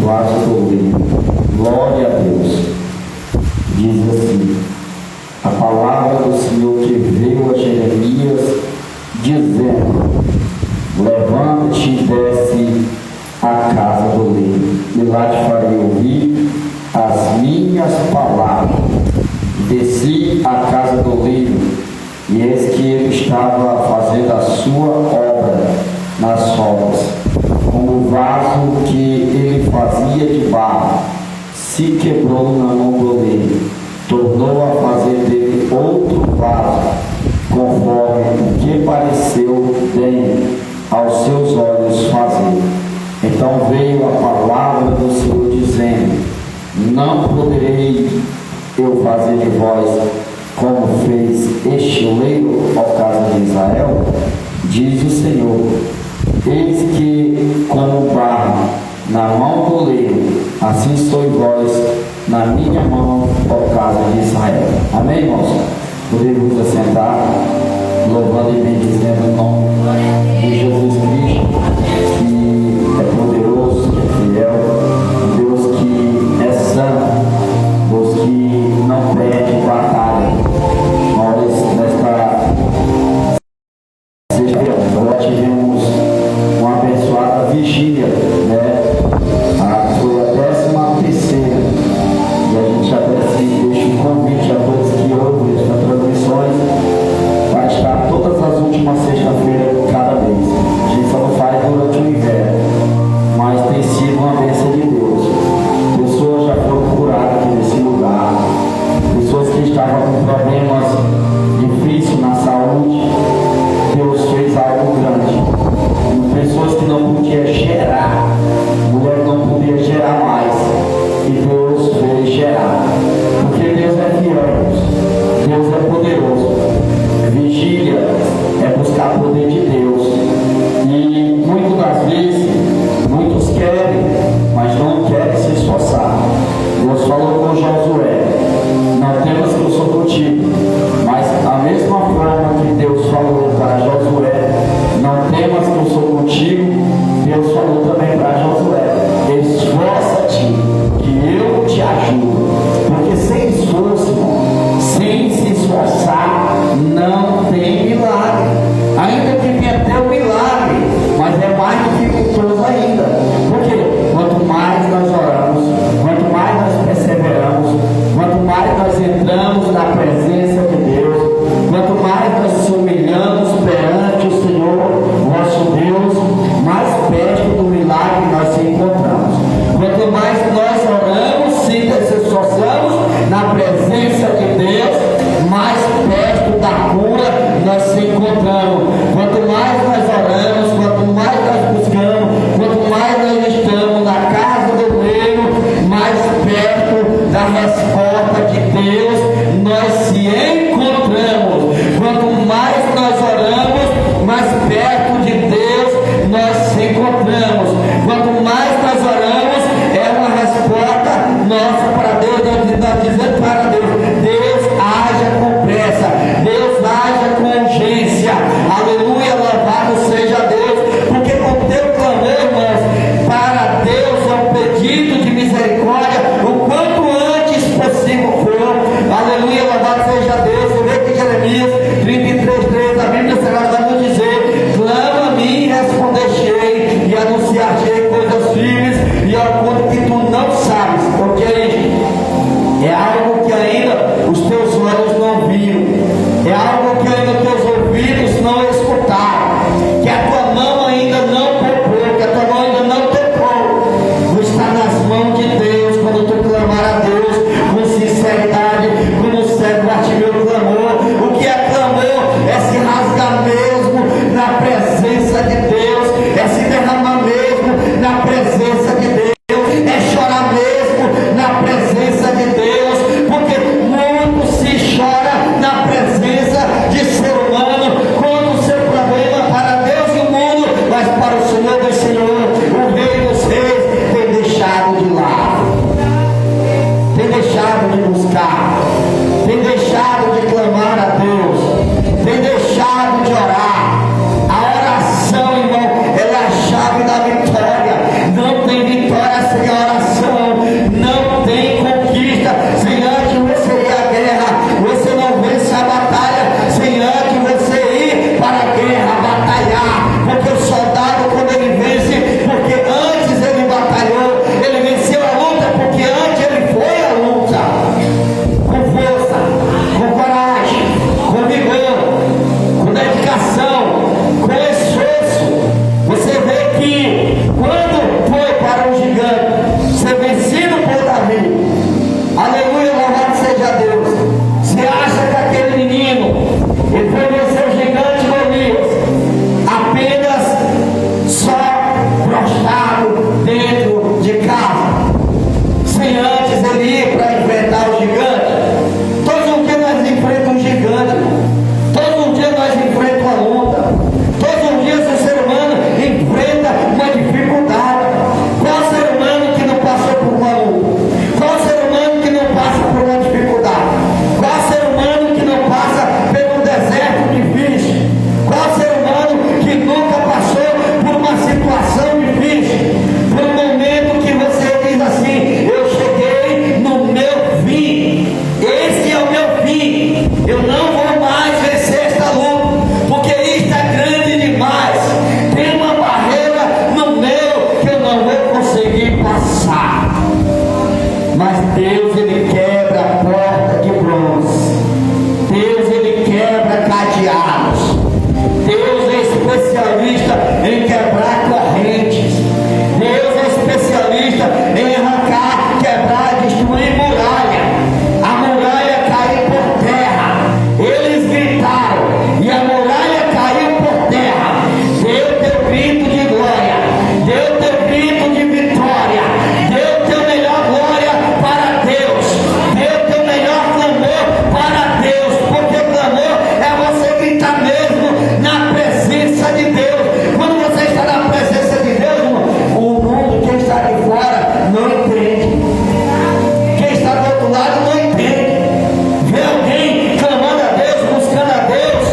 vaso do oleiro. Glória a Deus. Diz assim, a palavra do Senhor que veio a Jeremias, dizendo: levanta-te e desce à casa do oleiro, e lá te farei ouvir as minhas palavras. Desci à casa do oleiro, e eis que ele estava fazendo a sua obra nas rodas, como o vaso que ele fazia de barro se quebrou na mão do oleiro, tornou a fazer dele outro vaso, conforme o que pareceu bem aos seus olhos fazer. Então veio a palavra do Senhor dizendo: não poderei eu fazer de vós como fez este oleiro ao casa de Israel? Diz o Senhor: eis que como barro na mão do oleiro, assim sois vós na minha mão, ó casa de Israel. Amém, irmãos? Podemos assentar, louvando e bendizendo o nome de Jesus Cristo, que é poderoso, que é fiel, Deus que é santo, Deus que não perde batalha. Nós, nesta sexta-feira, nós tivemos uma abençoada vigília, né? Foi a 13ª, e a gente até deixa um convite a todos que ouvem estas transmissões para estar todas as últimas sexta-feiras cada mês. A gente só não faz durante o inverno, mas tem sido uma bênção de Deus. Pessoas já foram curadas aqui nesse lugar, pessoas que estavam com problemas difíceis na saúde, Deus fez algo grande. Pessoas que não podiam gerar, mulher não podia gerar mais, e Deus fez gerar, porque Deus é fiel, Deus é poderoso. Vigília é buscar o poder de Deus, e muitas das vezes muitos querem, mas não querem se esforçar. Deus falou com Josué: não temas que eu sou contigo. Mas a mesma forma que Deus falou para Josué: não temas que eu sou contigo, Deus falou também para Josué: esforça-te que eu te ajudo. Porque sem esforço, sem se esforçar, não tem milagre. Ainda que tenha até o milagre, mas é mais dificultoso ainda. Porque quanto mais nós oramos, quanto mais nós perseveramos, quanto mais nós entramos na presença de Deus, quanto mais nós nos humilhamos perante o Senhor, nosso Deus, mais perto do milagre nós sentimos. passar. Mas Deus, Ele quebra a porta de bronze. Deus, Ele quebra cadeados. Deus é especialista em quebrar correntes. Deus é especialista em arrancar, quebrar, destruir muralha. A muralha caiu por terra. Eles gritaram e a muralha caiu por terra. Deu teu grito de glória, deu teu grito de vitória, deu teu melhor glória para Deus, deu teu melhor clamor para Deus, porque clamor é você gritar mesmo na presença de Deus. Quando você está na presença de Deus, o mundo, quem está de fora, não entende. Quem está do outro lado não entende. Vê alguém clamando a Deus, buscando a Deus,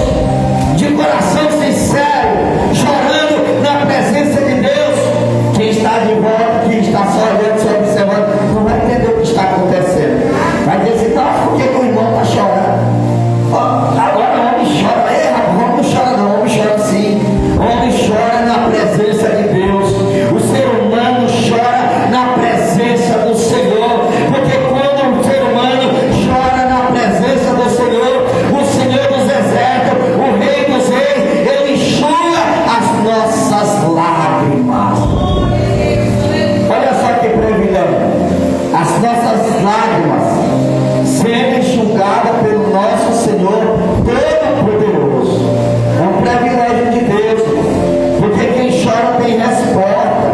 de coração sincero, chorando na presença de Deus. Quem está de volta, quem está só olhando, só observando, não vai entender o que está acontecendo. Vai dizer, não, por que o irmão está chorando? Agora o homem chora. O homem não chora não, o homem chora sim. O homem chora na presença de Deus. O ser humano chora na presença do Senhor. Porque quando o ser humano chora na presença do Senhor, o Senhor dos exércitos, o Rei dos reis, Ele enxuga as nossas lágrimas. Olha só que privilégio. As nossas lágrimas sendo enxugadas pelo nosso Senhor Todo-Poderoso. É um privilégio de Deus, porque quem chora tem resposta.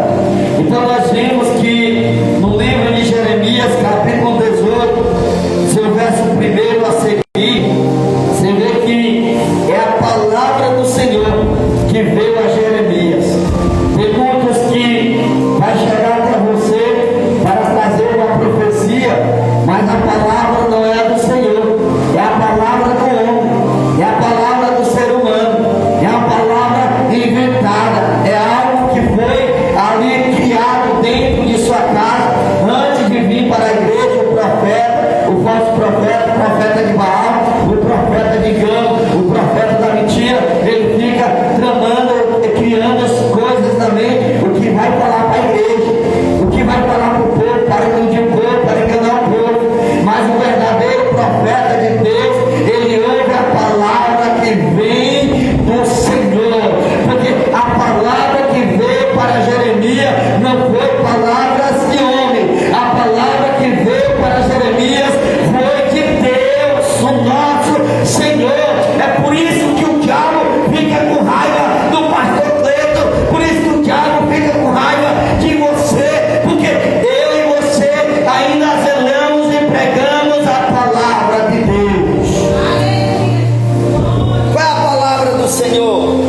Então nós vimos que no livro de Jeremias, capítulo 18, seu verso 1 a seguir, você vê que é a palavra do Senhor que veio a Jeremias. Tem muitos que vai chegar até você para trazer uma profecia, mas a palavra não é do Senhor, é a palavra do homem, é a palavra do ser humano, é a palavra inventada, é algo que foi ali criado dentro de sua casa, antes de vir para a igreja o profeta, o falso profeta, o profeta de Baal, o profeta de engano, o profeta da mentira. Ele fica tramando, criando as coisas também, o que vai falar para a igreja, o que vai falar para o povo, para iludir o povo, para enganar o povo. Mas o verdadeiro profeta de Deus, ele ouve a palavra que vem do Senhor, porque a palavra que veio para Jeremias não foi palavras de homem, a palavra que veio para Jeremias foi de Deus, o nosso Senhor. É por isso que o diabo fica com raiva do pastor Cleiton, por isso que o diabo fica com raiva de você, porque eu e você ainda zelamos e pregamos a palavra de Deus. Qual é a palavra do Senhor?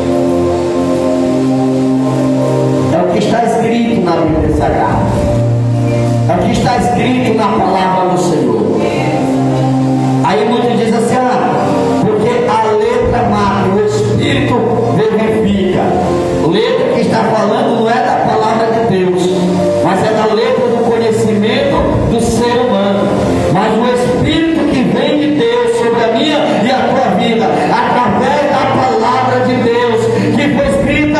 É o que está escrito na Bíblia Sagrada, é o que está escrito na palavra do Senhor. Aí muitos dizem assim, porque a letra mata, o Espírito vivifica. Letra que está falando não é da palavra de Deus, mas é da letra do conhecimento do ser humano. Mas o Espírito que vem de Deus sobre a minha e a tua vida, através da palavra de Deus, que foi escrita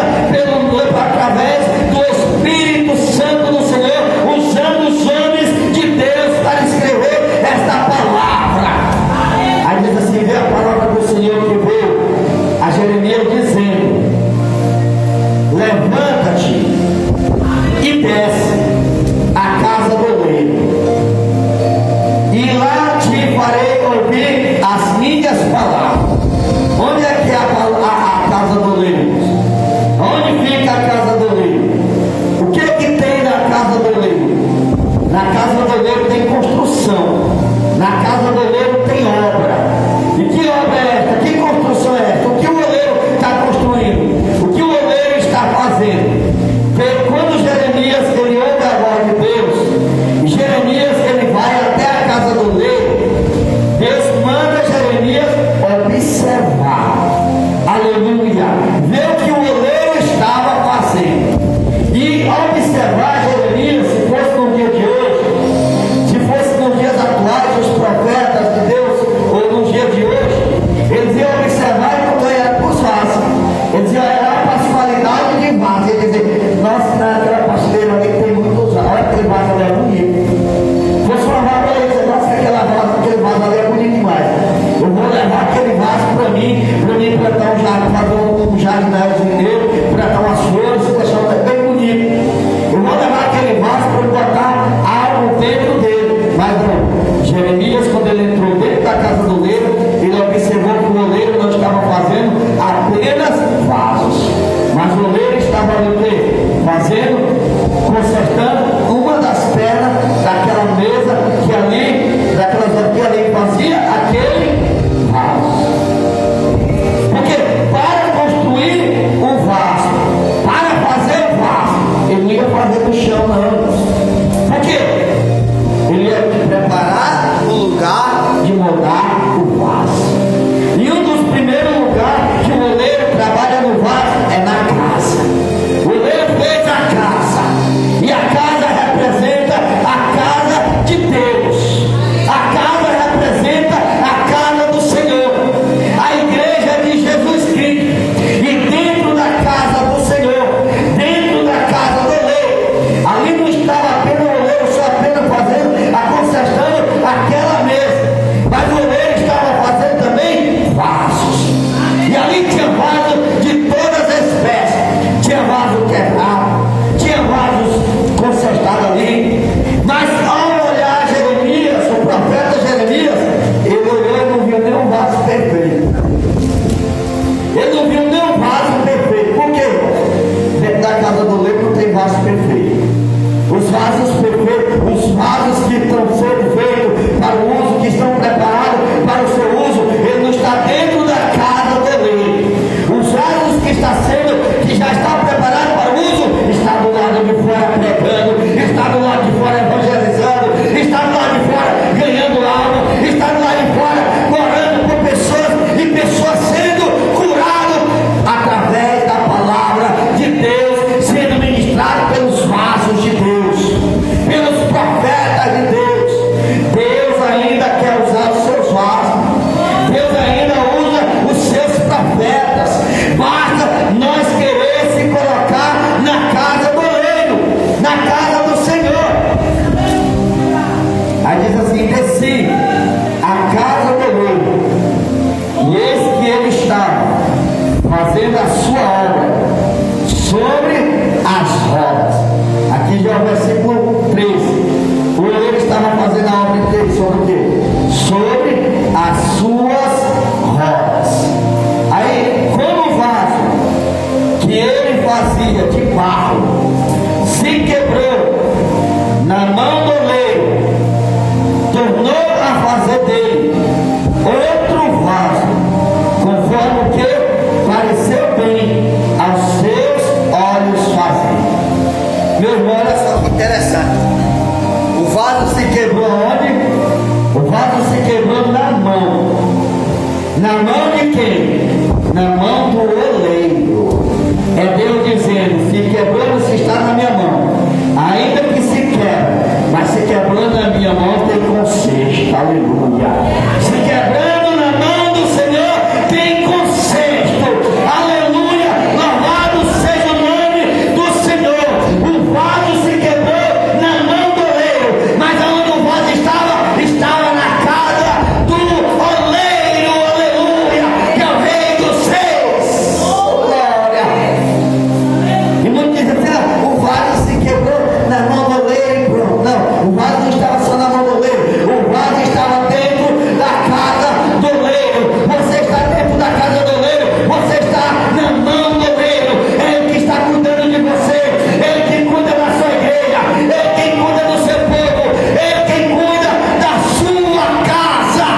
através do Espírito Santo do Senhor, usando os homens de Deus para escrever esta palavra. Aí diz assim, vê a palavra do Senhor que veio a Jeremias dizendo, levanta-te e desce à casa do oleiro, e lá te farei ouvir as minhas palavras. Onde é que é a casa do oleiro? Onde fica a casa do oleiro? O que é que tem na casa do oleiro? Na casa do oleiro tem construção, na casa do oleiro tem obra. E que obra é esta? Que construção é esta? O que o oleiro está construindo? O que o oleiro está fazendo? Porque quando Jeremias ele ouve a voz de Deus, Jeremias ele vai até a casa do oleiro, Deus manda Jeremias observar, aleluia, ver o que o oleiro estava fazendo. E observar Jeremias, se fosse no dia de hoje, se fosse nos dias atuais, os profetas de Deus do chão, não. Por quê? Ele ia preparar o lugar de moldar o vaso. E um dos primeiros lugares que o oleiro trabalha no vaso é na casa. O oleiro fez a casa. E a casa representa a casa de Deus. A casa representa a casa do Senhor. A igreja de Jesus Cristo. E dentro da casa do Senhor, dentro da casa do oleiro, ali não estava apenas o oleiro só apenas fazendo, consertando aquela mesa, mas o oleiro estava fazendo também vasos. E ali tinha vasos de todas as espécies. Tinha vaso quebrado, tinha vasos consertados ali. Mas ao olhar Jeremias, o profeta Jeremias, ele olhou e não viu nenhum vaso perfeito. Ele não viu nenhum vaso perfeito. Por quê? Dentro da casa do oleiro não tem vaso perfeito. Os vasos perfeitos, os vasos que estão sendo feitos para o uso, que estão preparados para o seu uso, ele não está dentro da casa do oleiro. Os vasos que está sendo, que já está preparado para o uso, está do lado de fora pregando, está do lado de fora evangelizando, está do lado de fora ganhando alma, está do lado de fora orando por pessoas e pessoas sendo curadas através da palavra de Deus, sendo ministrado pelos vasos de Deus, pelos profetas de Deus. Deus ainda quer usar os seus vasos. Deus ainda usa os seus profetas. Basta nós querer se colocar na casa do oleiro, na casa do Senhor. Aí diz assim: desci a casa do oleiro, e eis que ele estava fazendo a sua obra sobre as rodas. Aqui já é o versículo 13. O oleiro estava fazendo a obra dele sobre o quê? Sobre as suas rodas. Aí, como o vaso que ele fazia de barro se quebrou na mão do oleiro, tornou a fazer dele outro vaso, conforme o que pareceu bem aos seus olhos fazer. Meu irmão, olha só que interessante. O vaso se quebrou onde? O vaso se quebrou na mão. Na mão de quem? Na mão do oleiro. É Deus dizendo: se quebrou, se está na minha mão. Ainda que se quebra, mas se quebrando na minha mão tem conserto. Aleluia. Se quebrando na mão do Senhor tem conserto. Aleluia. Louvado seja o nome do Senhor. O vaso se quebrou na mão do oleiro, mas aonde o vaso estava? Estava na casa do oleiro. Aleluia. Que é o Rei dos Reis. Glória. E muitos dizem assim: o vaso se quebrou na mão do oleiro e pronto. Não, o vaso não estava só na mão do oleiro. O vaso estava dentro da casa do oleiro. Você está dentro da casa do oleiro. Você está na mão do oleiro. É Ele que está cuidando de você. Ele que cuida da sua igreja. Ele quem cuida do seu povo. Ele quem cuida da sua casa.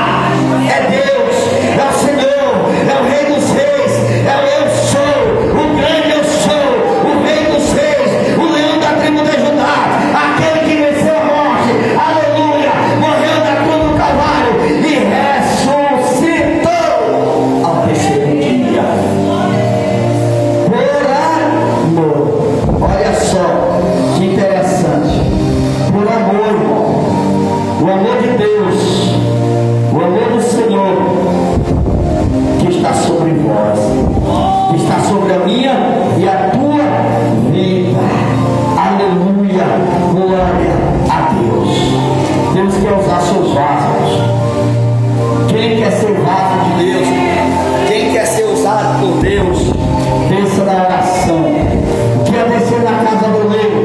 É Deus, é o Senhor, é o Rei dos Reis, é o Eu Sou, o grande Eu Sou, o Rei dos Reis, o leão da tribo de Judá, aquele que venceu a morte, aleluia, morreu na cruz do Calvário e ressuscitou ao terceiro dia. Por amor, olha só que interessante, por amor, irmão, o amor de Deus, o amor do Senhor que está sobre vós, que está sobre a minha e a tua vida. Aleluia, glória a Deus. Deus quer usar seus vasos. Quem quer ser vaso de Deus? Quem quer ser usado por Deus? Pensa na oração. O que é descer na casa do oleiro?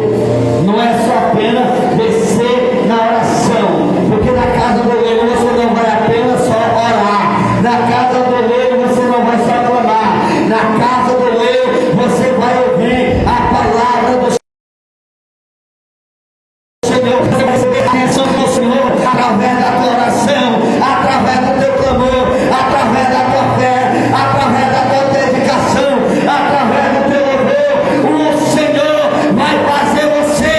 Não é só apenas descer na oração, porque na casa do oleiro você não vai apenas só orar. Na casa do oleiro você não vai só clamar. Na casa do oleiro você vai ouvir a palavra do Senhor. Você vai receber a atenção do Senhor através da tua oração, através do teu clamor, através da tua fé, através da tua dedicação, através do teu louvor. O Senhor vai fazer você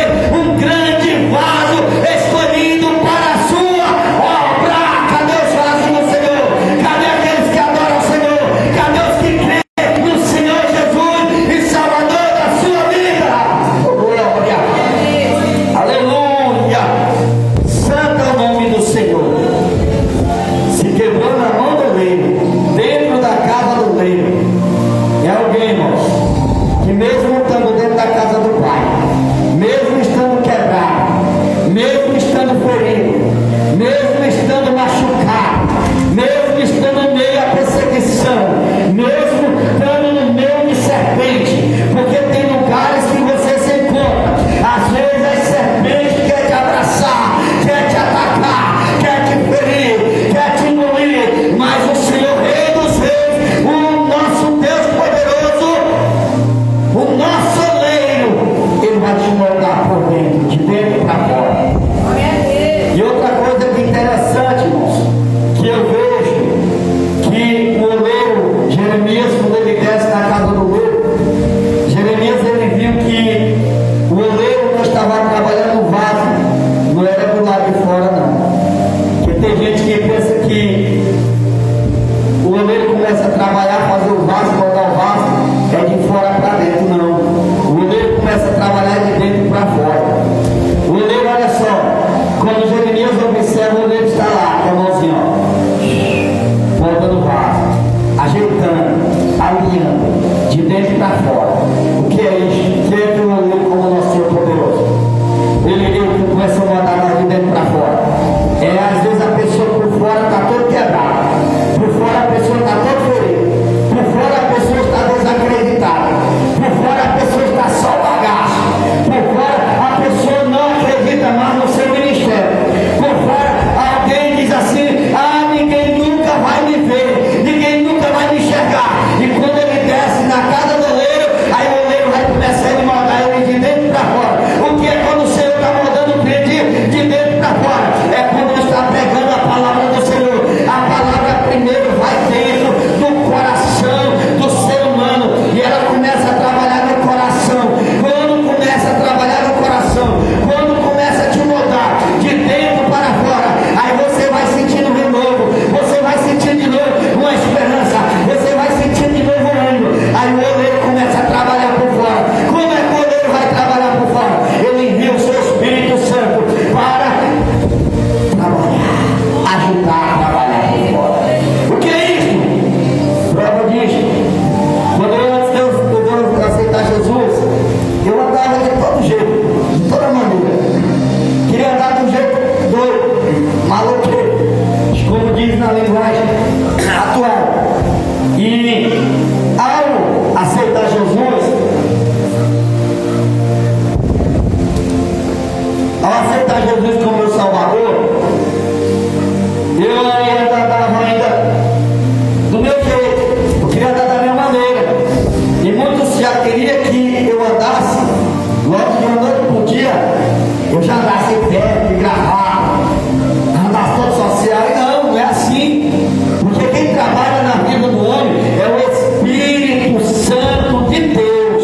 na linguagem atual. E ao aceitar Jesus, como meu Salvador, eu ainda andava do meu jeito, eu queria andar da minha maneira. E muitos já queriam que eu andasse, logo de uma noite por dia, eu já andasse em pé, de gravata, andasse todo social. E não é assim, porque quem trabalha na vida do homem é o Espírito Santo de Deus.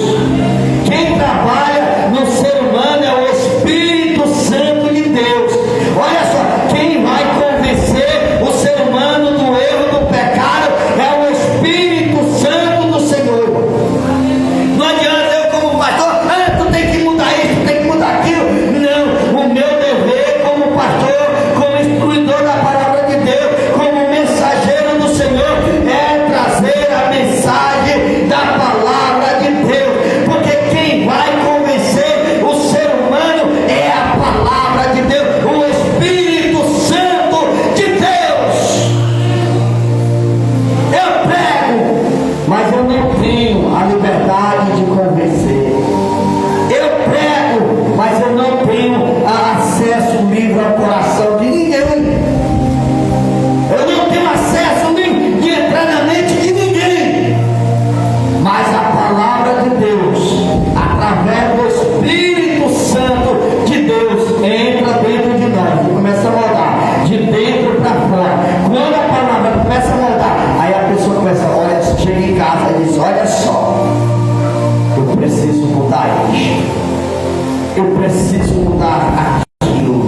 Quem trabalha no ser humano é o Espírito Santo de Deus. Olha só, quem vai convencer o ser humano do erro, do pecado, é o Espírito Santo do Senhor. Não adianta eu como pastor, tu tem que mudar isso, tu tem que mudar aquilo. Não, o meu dever como pastor, como instruidor da palavra de Deus, como mensageiro do Senhor, é trazer a mensagem da palavra de Deus. Porque quem vai convencer o ser humano é a palavra de Deus, o Espírito Santo de Deus. Eu prego, mas eu não tenho a liberdade de convencer. Eu prego, mas eu não tenho acesso livre ao coração de ninguém. Eu não tenho acesso nem de entrar na mente de ninguém. Mas a palavra de Deus, através do Espírito Santo de Deus, entra dentro de nós e começa a mudar de dentro para fora. Quando a palavra começa a mudar, aí a pessoa começa, olha, chega em casa e diz, olha só, eu preciso mudar isso, eu preciso mudar aquilo.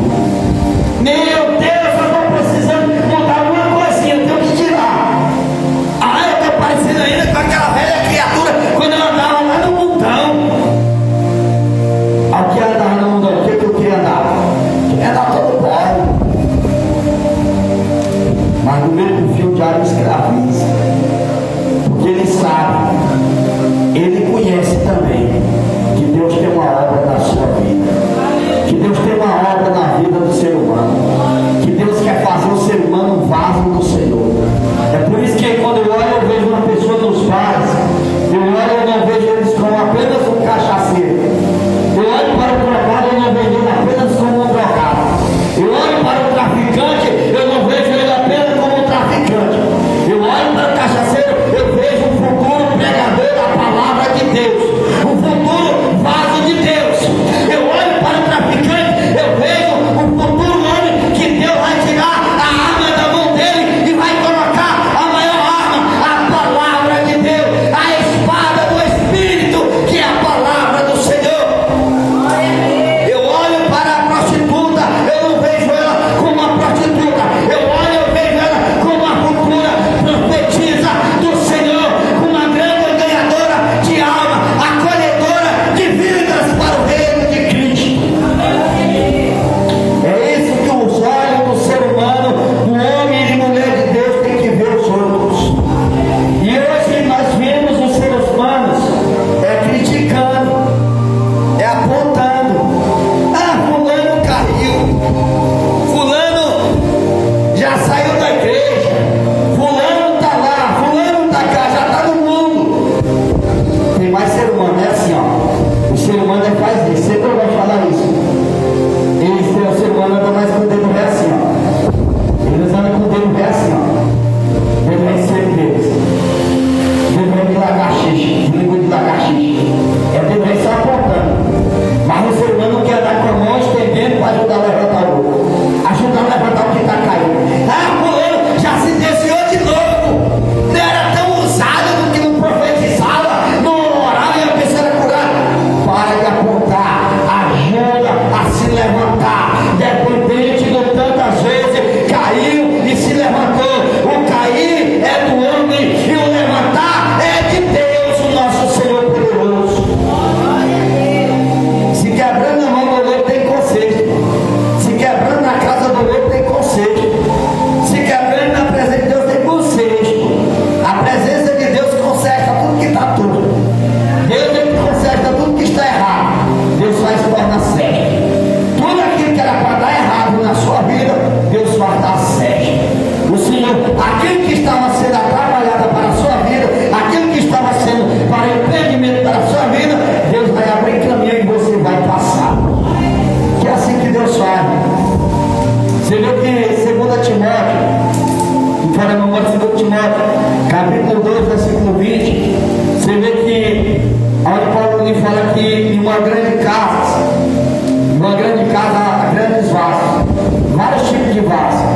Meu Deus, eu estou precisando mudar alguma coisinha, eu tenho que tirar. Eu estou parecendo ainda com aquela velha criatura quando eu andava lá no mundão. Aqui andava no mundão, o que eu queria andar? Eu queria andar todo pobre. Mas no mesmo fio de água escraviza. Porque ele sabe, ele conhece também que Deus tem uma obra na sua vida, que Deus tem uma obra na vida do ser humano, que Deus quer fazer o ser humano um vaso do Senhor. É por isso que quando eu olho, eu vejo uma pessoa dos pais, eu olho e não vejo eles como apenas um cachaceiro. Eu olho para o drogado e não vejo ele apenas como um drogado. Eu olho para o traficante, eu não vejo ele apenas como um traficante. Eu olho para o cachaceiro, eu vejo um futuro pregador da palavra de Deus, um futuro vaso de Deus. Eu olho para o traficante, eu vejo um futuro homem que Deus vai tirar a arma da mão dele e vai colocar a maior arma, a palavra de Deus, a espada do Espírito, que é a palavra do Senhor. Eu olho para a prostituta, eu não vejo ela como uma prostituta, eu olho, eu vejo ela como uma futura profetisa do Senhor, uma grande ganhadora de alma, acolhedora de vidas para o reino de Cristo. É isso que os olhos do ser humano, do homem e de mulher de Deus, tem que ver os outros. E hoje nós vemos os seres humanos criticando, apontando. Fulano caiu, fulano já saiu da igreja, fulano está lá, fulano está cá, já está no mundo. Tem mais ser humano, é assim, ó. O ser humano faz isso, sempre eu vou falar isso. O ser humano anda mais com o dedo ré assim, ó. Eles andam com o dedo ré assim, ó. Dedo ré sempre deles. Dedo ré de lagartixa, língua de lagartixa. É dedo ré só apontando. Mas o ser humano não quer dar com a mão estendendo para ajudar a levantar o outro. Ajudar a levantar o que está caindo. Fulano já se desviou de novo. Não era tão usado que não profetizava, não orava e a pessoa era curada. Para de apontar, ajuda a se levantar. Dependente de tantas vezes caiu e se levantou. O cair é do homem e o levantar é de Deus, o nosso Senhor poderoso. Se quebrando a mão do outro tem conserto. Se quebrando na casa do outro tem conserto. Se quebrando na presença de Deus tem conserto. A presença de Deus conserta tudo que está tudo. Deus conserta tudo que está errado. Deus faz torna certo. Tudo aquilo que era estava sendo atrapalhada para a sua vida, aquilo que estava sendo para impedimento para a sua vida, Deus vai abrir caminho e você vai passar. Que é assim que Deus faz. Você vê que 2 Timóteo, para a memória de 2 Timóteo, capítulo 2, versículo 20, você vê que onde Paulo lhe fala que em uma grande casa há grandes vasos, vários tipos de vasos.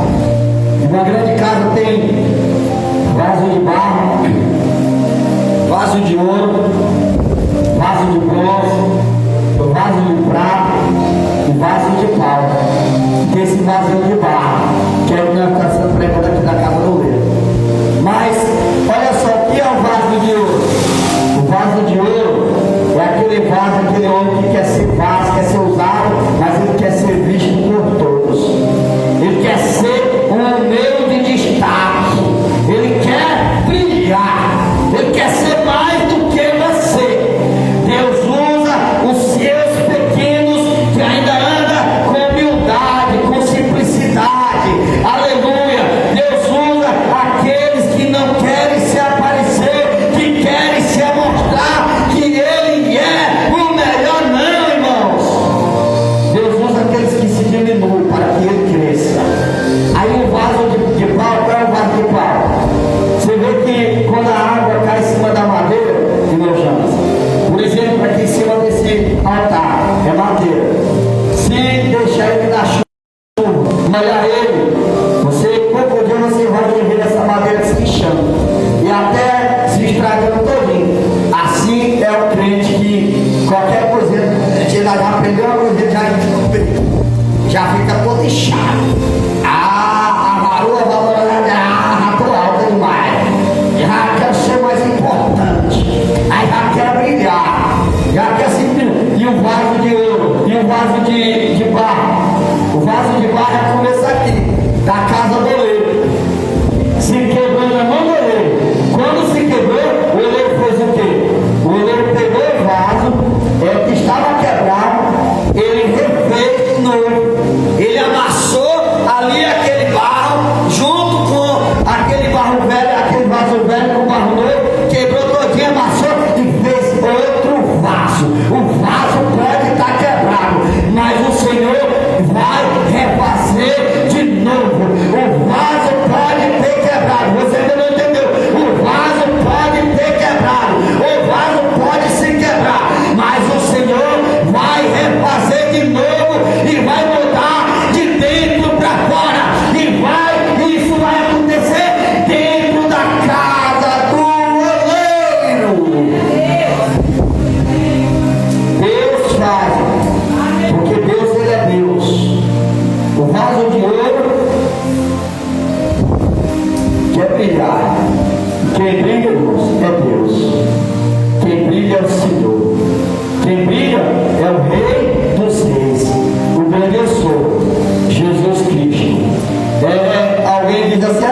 Em uma grande casa tem vaso de barro, vaso de ouro, vaso de bronze, vaso de prata e vaso de pau. Tem esse vaso de barro, que é o que nós estamos sendo pregando aqui na casa do Leiro. Mas, olha só, o que é o vaso de ouro? O vaso de ouro é aquele vaso, aquele homem que quer ser vaso, quer ser usado, mas ele quer ser visto por todos. Ele quer ser um meio de destaque. Ele quer brilhar. Ele quer ser mais do que você. Deus usa os seus pequenos que ainda andam com humildade, com simplicidade. Aleluia. Deus usa aqueles que não querem se aparecer, que querem se mostrar que Ele é o melhor. Não, irmãos. Deus usa aqueles que se diminuem para que Ele cresça. Aí o vaso de pau, qual é o vaso de pau? Você vê que quando a água cai em cima da madeira, irmão James, por exemplo, aqui em cima desse altar, é madeira. Se deixar ele na chuva, molhar ele, pouco dia você vai ver essa madeira se lixando e até se estragando todinho. Assim é o crente que qualquer coisinha, ele já aprendeu uma coisa, já fica todo inchado. A varoa já estou alta demais. Já quer ser mais importante. Aí já quer brilhar. Já quer se. E o vaso de ouro. E o vaso de barro. O vaso de barro é começo aqui, da casa do oleiro. Se quebrou na mão do oleiro. Quando se quebrou, o oleiro fez o quê? O oleiro pegou o vaso, que estava quebrado, ele refez de novo. Ele amassou ali aquele barro, junto com aquele barro velho, aquele vaso velho com o barro novo, quebrou todinho, amassou e fez outro vaso. O vaso pode estar quebrado, mas o Senhor vai refazer de novo. O vaso pode ter quebrado. Você ainda não entendeu? O vaso pode ter quebrado. O vaso pode se quebrar, mas o Senhor vai refazer de novo e vai mudar de dentro para fora. Isso vai acontecer dentro da casa do oleiro. Deus faz, porque Deus, Ele é Deus. O vaso de ouro quer brilhar. Quem brilha, irmãos, é Deus. Quem brilha é o Senhor. Quem brilha é o Rei dos Reis, o grandioso Jesus Cristo. Alguém diz assim: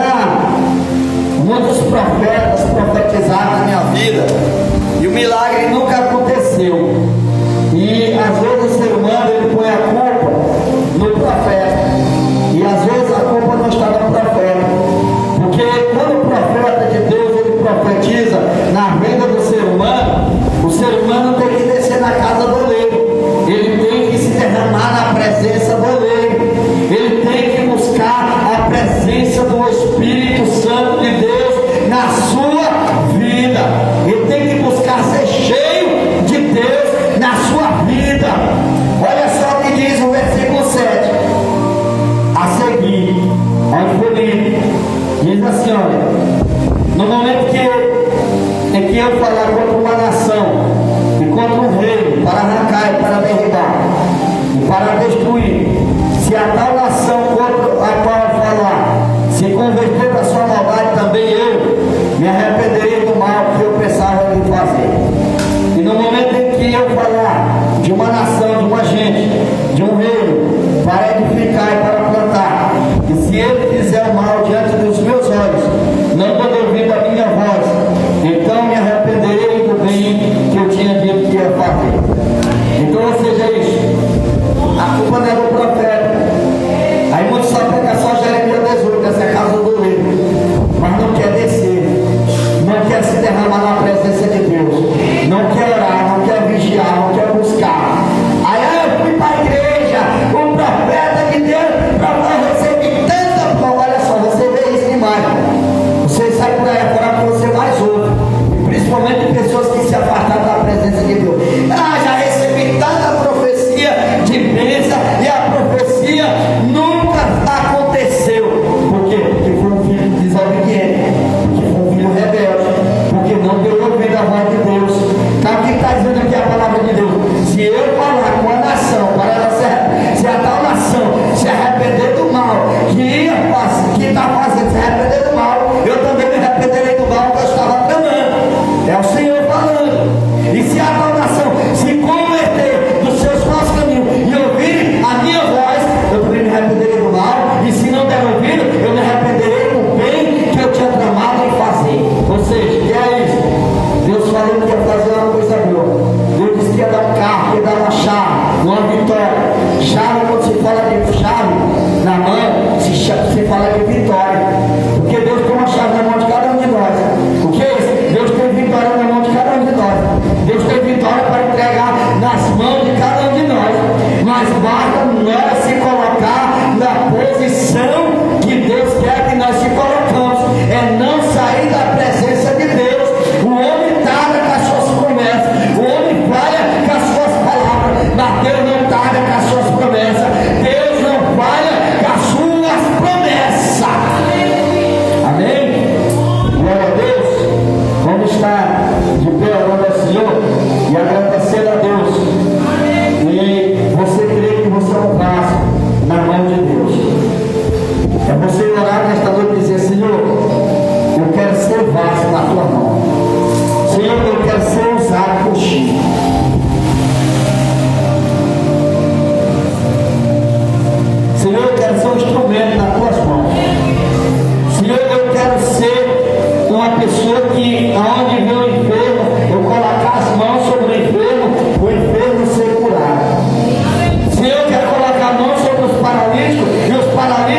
muitos profetas profetizaram na minha vida e o milagre nunca aconteceu. E às vezes o ser humano ele põe a culpa no profeta, e às vezes a culpa não está no profeta, porque quando o profeta de Deus ele profetiza na vida do ser humano, o ser humano tem que descer na casa do oleiro, ele tem que se derramar na presença do oleiro, ele tem que buscar a presença do Espírito Santo de Deus na sua vida, ele tem que buscar ser cheio de Deus na sua vida. Olha só o que diz o versículo 7 a seguir, onde foi lido, diz assim: olha, no momento em que eu falar contra uma nação e contra um reino, para arrancar e para derribar e para destruir, se a tal nação contra a qual eu falar se converter da sua maldade, também eu me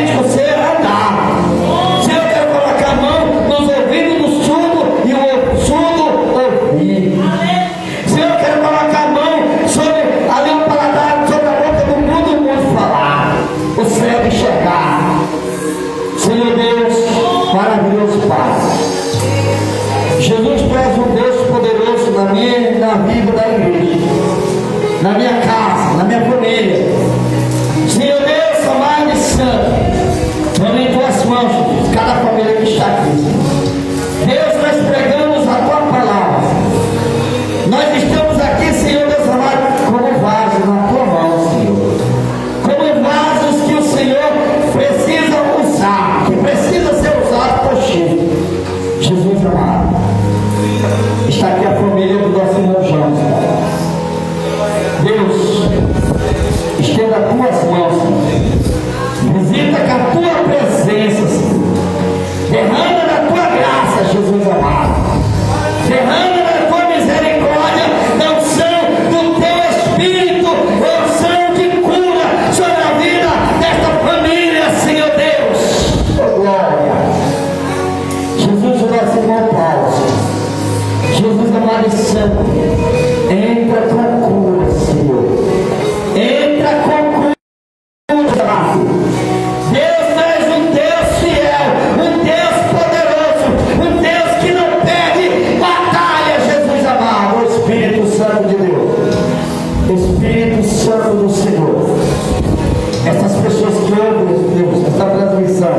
paralítico ser andar. Senhor, eu quero colocar a mão nos ouvidos do surdo e o surdo ouvir. Senhor, eu quero colocar a mão sobre ali o paladar, sobre a boca do mundo falar, o cego enxergar. Senhor Deus, maravilhoso Pai, Jesus, tu és um Deus poderoso na vida da igreja, na minha casa, na minha família. Senhor Deus, amado e santo, toma em tuas mãos, Jesus, cada família que está aqui. Deus, nós pregamos a tua palavra. Nós estamos aqui, Senhor Deus amado, como vasos na tua mão, Senhor. Como vasos que o Senhor precisa usar, que precisa ser usado por ti. Jesus amado, está aqui a família do nosso irmão João. Deus, estenda as tuas mãos, visita com a tua presença, Senhor. Derrama da tua graça, Jesus amado. Derrama da tua misericórdia, da unção do teu Espírito, da unção de cura sobre a vida desta família, Senhor Deus. Oh, glória. Jesus, o nosso irmão Paulo, Jesus amado e santo, entra com cura, Senhor. Entra com cura. Deus, tu és um Deus fiel, um Deus poderoso, um Deus que não perde batalha, Jesus amado. O Espírito Santo de Deus, Espírito Santo do Senhor, essas pessoas que ouvem, Deus, essa transmissão,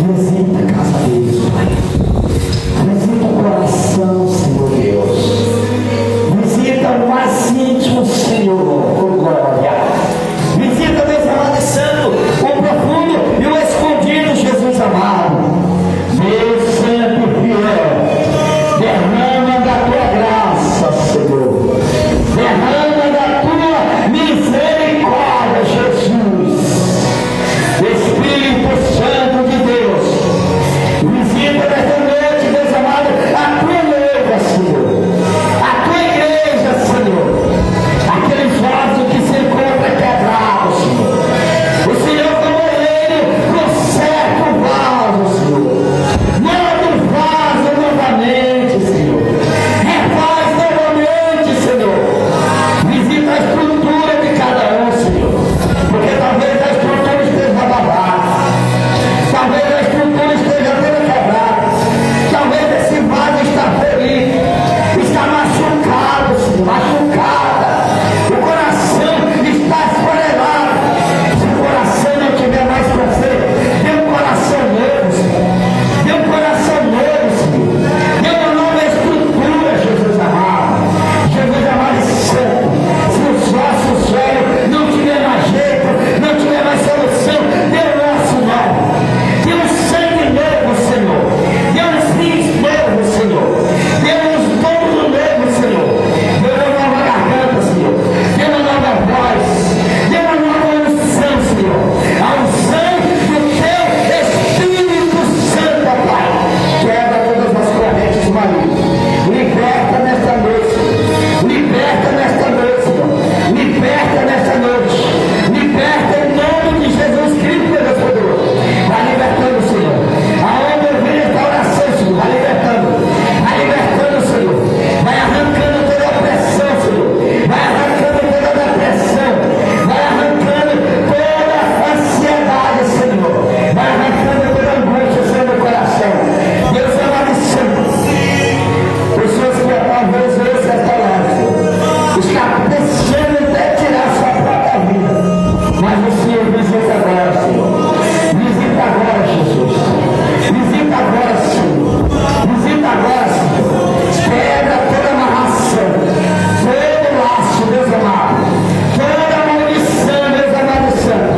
visita a casa deles, Pai. Visita o coração, Senhor Deus. Visita o mais íntimo, Senhor, oh glória. Visita, Deus amado e santo, o profundo e o escondido, Jesus amado. Deus santo e fiel, derrama da tua graça, Senhor. Derrama da tua misericórdia, Jesus. Espírito Santo de Deus, visita nesta noite, Deus amado, a tua noiva, Senhor, a tua igreja, Senhor, aqueles vasos que se encontram quebrados, Senhor. O Senhor, como oleiro, conserta o vaso, Senhor. Manda o vaso novamente, Senhor. Refaz novamente, Senhor. Visita a estrutura de cada um, Senhor, porque talvez a estrutura esteja babada. Talvez a estrutura esteja toda quebrada. Talvez esse vaso está ferido, está machucado, Senhor, machucada. O coração está esfarelado. Se o coração não tiver mais prazer, dê um coração novo, Senhor. Dê um coração novo, Senhor. Dê uma nova estrutura, Jesus amado. Jesus amado e santo. Se os ossos velhos não tiver mais jeito, não tiver mais solução, dê o nosso novo. Dê um sangue novo, Senhor. Dê um espírito novo, Senhor. Dê um estômago novo, Senhor. Dê uma nova garganta, Senhor. Dê uma nova voz. Dê uma nova unção, Senhor. A unção do teu Espírito Santo, Pai. Quebra todas as correntes malignas. Liberta nesta noite. Liberta nesta noite, Senhor. Liberta nesta noite. Liberta em nome de Jesus Cristo, meu Deus poderoso. Vai libertando, Senhor. Aonde eu vi esta oração, Senhor, vai libertando. Vai libertando, Senhor. Vai arrancando toda a opressão, Senhor. Vai arrancando toda a depressão. Vai arrancando toda a ansiedade, Senhor. Vai arrancando toda a angústia, Senhor, do coração. Deus amado e santo. Pessoas que talvez ouçam esta live, Senhor, está pensando em até tirar sua própria vida. Mas o Senhor visita agora, Senhor. Visita agora, Jesus. Visita agora, Senhor. Visita agora, Senhor. Quebra toda amarração, todo laço, Deus amado. Toda maldição, Deus amado e santo.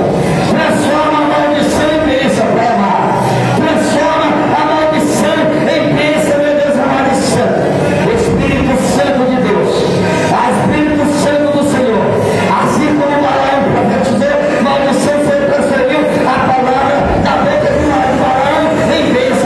Transforma a maldição em bênção, Pai amado. Transforma a maldição em bênção, meu Deus amado e santo. Espírito Santo de Deus. Espírito Santo do Senhor. Assim como o Balaão profetizou, maldição foi transferiu a palavra da boca de Balaão em bênção.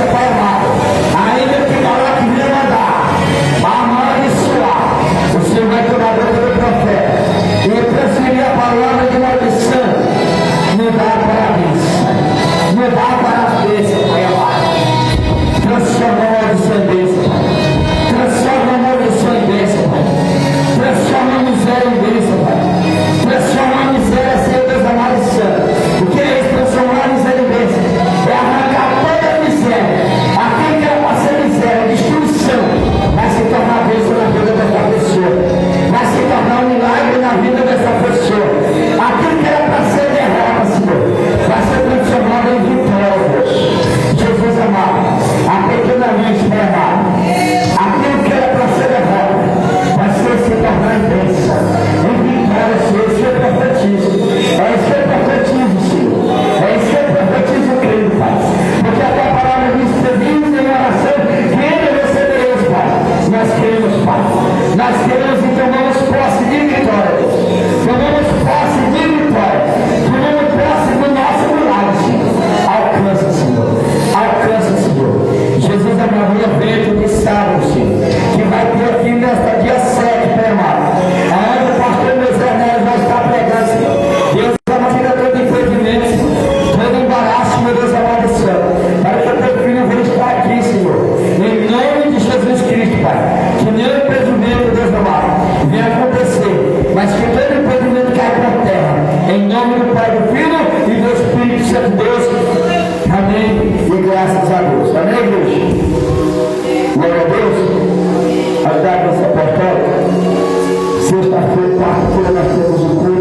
Graças a Deus. Amém, igreja? Glória a Deus. A graça apostólica. Sexta-feira, quarta-feira, nós temos o culto.